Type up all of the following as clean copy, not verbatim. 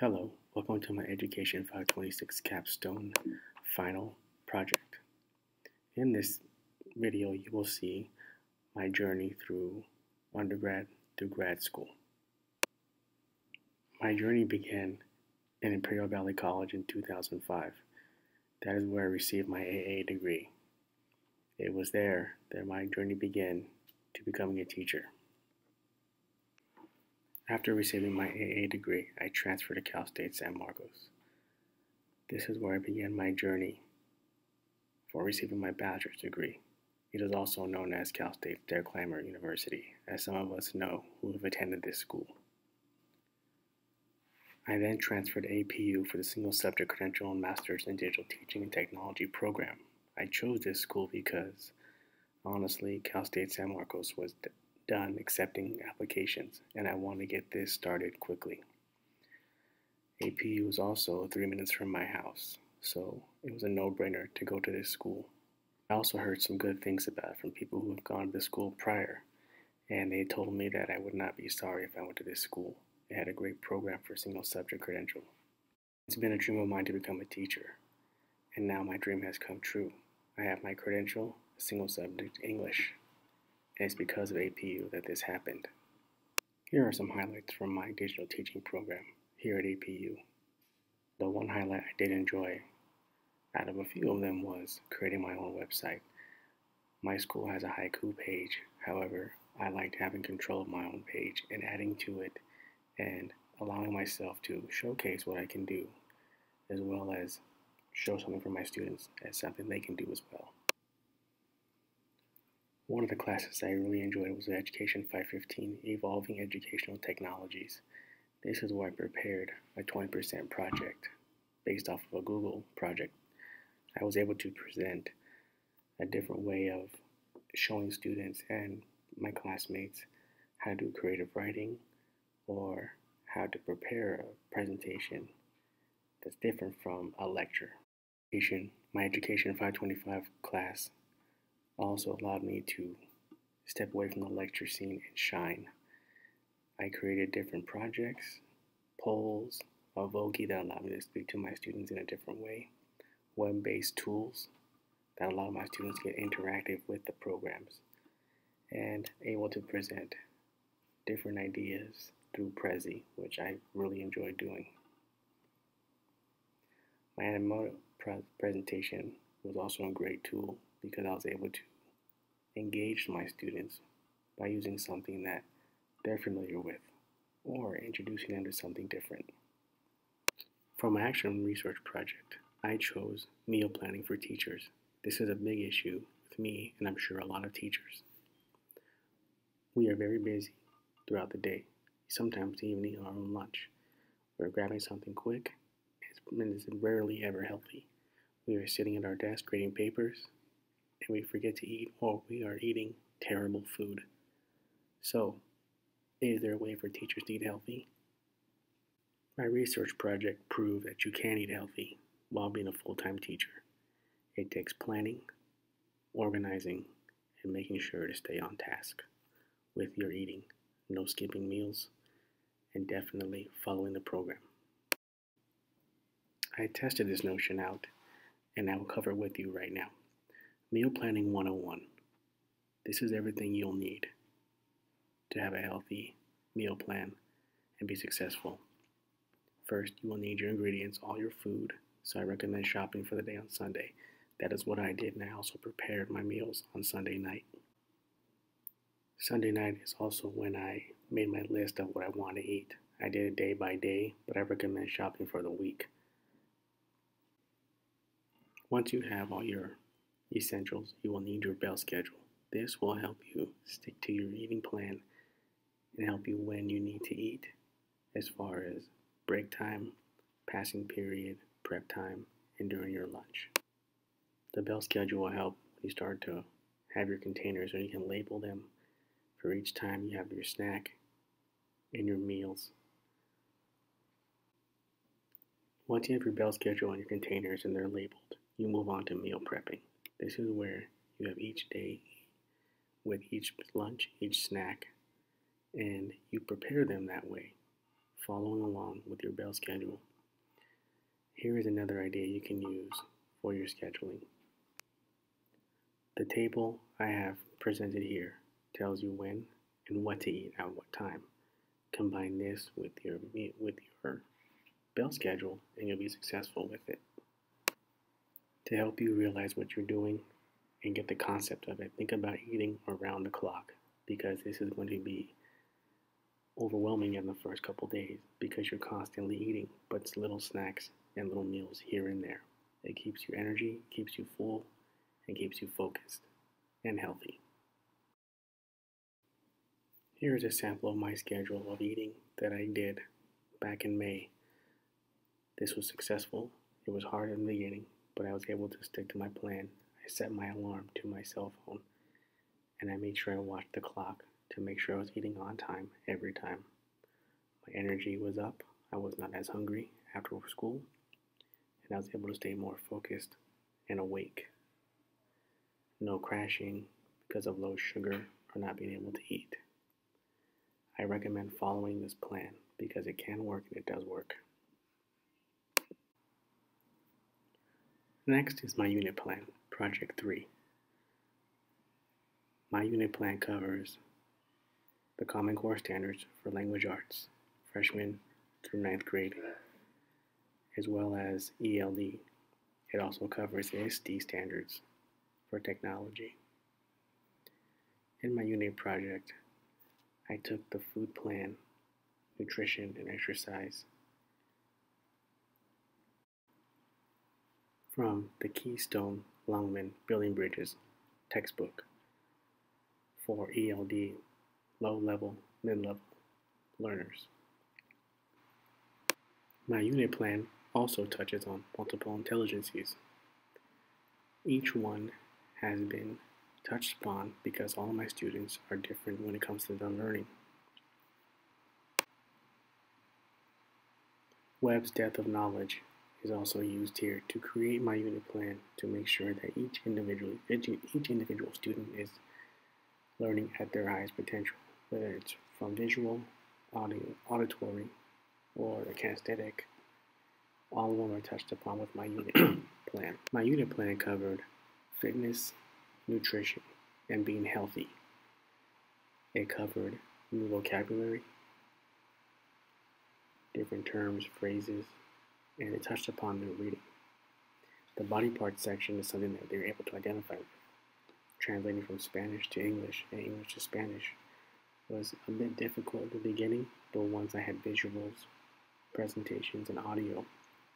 Hello, welcome to my Education 526 Capstone final project. In this video, you will see my journey through undergrad to grad school. My journey began in Imperial Valley College in 2005. That is where I received my AA degree. It was there that my journey began to becoming a teacher. After receiving my AA degree, I transferred to Cal State San Marcos. This is where I began my journey for receiving my bachelor's degree. It is also known as Cal State Dare Climber University, as some of us know who have attended this school. I then transferred to APU for the single subject credential and master's in digital teaching and technology program. I chose this school because, honestly, Cal State San Marcos was done accepting applications, and I wanted to get this started quickly. APU was also 3 minutes from my house, so it was a no-brainer to go to this school. I also heard some good things about it from people who have gone to the school prior, and they told me that I would not be sorry if I went to this school. It had a great program for single subject credential. It's been a dream of mine to become a teacher, and now my dream has come true. I have my credential, single subject English, and it's because of APU that this happened. Here are some highlights from my digital teaching program here at APU. The one highlight I did enjoy out of a few of them was creating my own website. My school has a haiku page, however, I liked having control of my own page and adding to it and allowing myself to showcase what I can do, as well as show something for my students as something they can do as well. One of the classes I really enjoyed was Education 515, Evolving Educational Technologies. This is where I prepared a 20% project based off of a Google project. I was able to present a different way of showing students and my classmates how to do creative writing or how to prepare a presentation that's different from a lecture. My Education 525 class also allowed me to step away from the lecture scene and shine. I created different projects, polls, a Vogie that allowed me to speak to my students in a different way, web-based tools that allow my students to get interactive with the programs, and able to present different ideas through Prezi, which I really enjoyed doing. My Animoto presentation was also a great tool because I was able to engage my students by using something that they're familiar with or introducing them to something different. For my action research project, I chose meal planning for teachers. This is a big issue with me and I'm sure a lot of teachers. We are very busy throughout the day, sometimes even eating our own lunch. We're grabbing something quick and it's rarely ever healthy. We are sitting at our desk grading papers and we forget to eat or we are eating terrible food. So, is there a way for teachers to eat healthy? My research project proved that you can eat healthy while being a full-time teacher. It takes planning, organizing, and making sure to stay on task with your eating, no skipping meals, and definitely following the program. I tested this notion out, and I will cover it with you right now. Meal Planning 101. This is everything you'll need to have a healthy meal plan and be successful. First, you will need your ingredients, all your food, so I recommend shopping for the day on Sunday. That is what I did, and I also prepared my meals on Sunday night. Sunday night is also when I made my list of what I want to eat. I did it day by day, but I recommend shopping for the week. Once you have all your essentials, you will need your bell schedule. This will help you stick to your eating plan and help you when you need to eat, as far as break time, passing period, prep time, and during your lunch. The bell schedule will help when you start to have your containers and you can label them for each time you have your snack and your meals. Once you have your bell schedule and your containers and they're labeled, you move on to meal prepping. This is where you have each day with each lunch, each snack, and you prepare them that way following along with your bell schedule. Here is another idea you can use for your scheduling. The table I have presented here tells you when and what to eat at what time. Combine this with your bell schedule and you'll be successful with it. To help you realize what you're doing and get the concept of it, think about eating around the clock, because this is going to be overwhelming in the first couple days because you're constantly eating, but it's little snacks and little meals here and there. It keeps you energy, keeps you full, and keeps you focused and healthy. Here is a sample of my schedule of eating that I did back in May. This was successful. It was hard in the beginning, but I was able to stick to my plan. I set my alarm to my cell phone, and I made sure I watched the clock to make sure I was eating on time every time. My energy was up. I was not as hungry after school, and I was able to stay more focused and awake. No crashing because of low sugar or not being able to eat. I recommend following this plan because it can work and it does work. Next is my unit plan, Project 3. My unit plan covers the Common Core Standards for Language Arts, freshman through 9th grade, as well as ELD. It also covers SD standards for technology. In my unit project, I took the food plan, nutrition, and exercise from the Capstone Longman Building Bridges textbook for ELD, low-level, mid-level learners. My unit plan also touches on multiple intelligences. Each one has been touched upon because all of my students are different when it comes to their learning. Webb's depth of knowledge is also used here to create my unit plan to make sure that each individual student is learning at their highest potential, whether it's from visual, audio, auditory, or the kinesthetic. All of them are touched upon with my unit plan. My unit plan covered fitness, nutrition, and being healthy. It covered new vocabulary, different terms, phrases, and it touched upon their reading. The body parts section is something that they're able to identify with. Translating from Spanish to English and English to Spanish was a bit difficult at the beginning, but once I had visuals, presentations, and audio,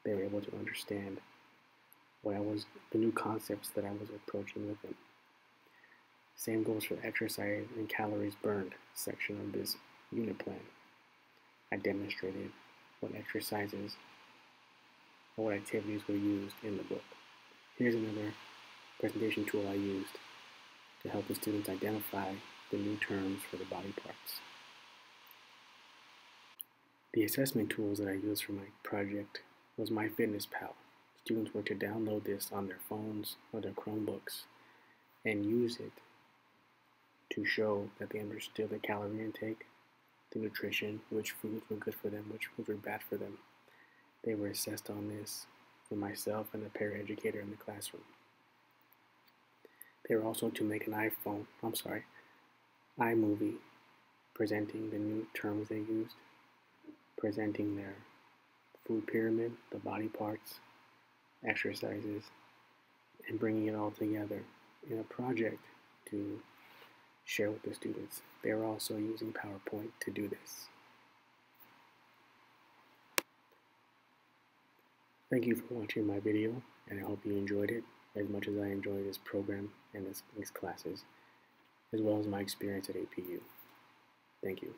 they were able to understand the new concepts that I was approaching with them. Same goes for the exercise and calories burned section of this unit plan. I demonstrated what exercises or what activities were used in the book. Here's another presentation tool I used to help the students identify the new terms for the body parts. The assessment tools that I used for my project was MyFitnessPal. Students were to download this on their phones or their Chromebooks and use it to show that they understood the calorie intake, the nutrition, which foods were good for them, which foods were bad for them. They were assessed on this for myself and the paraeducator in the classroom. They were also to make an iMovie, presenting the new terms they used, presenting their food pyramid, the body parts, exercises, and bringing it all together in a project to share with the students. They are also using PowerPoint to do this. Thank you for watching my video, and I hope you enjoyed it as much as I enjoy this program and these classes, as well as my experience at APU. Thank you.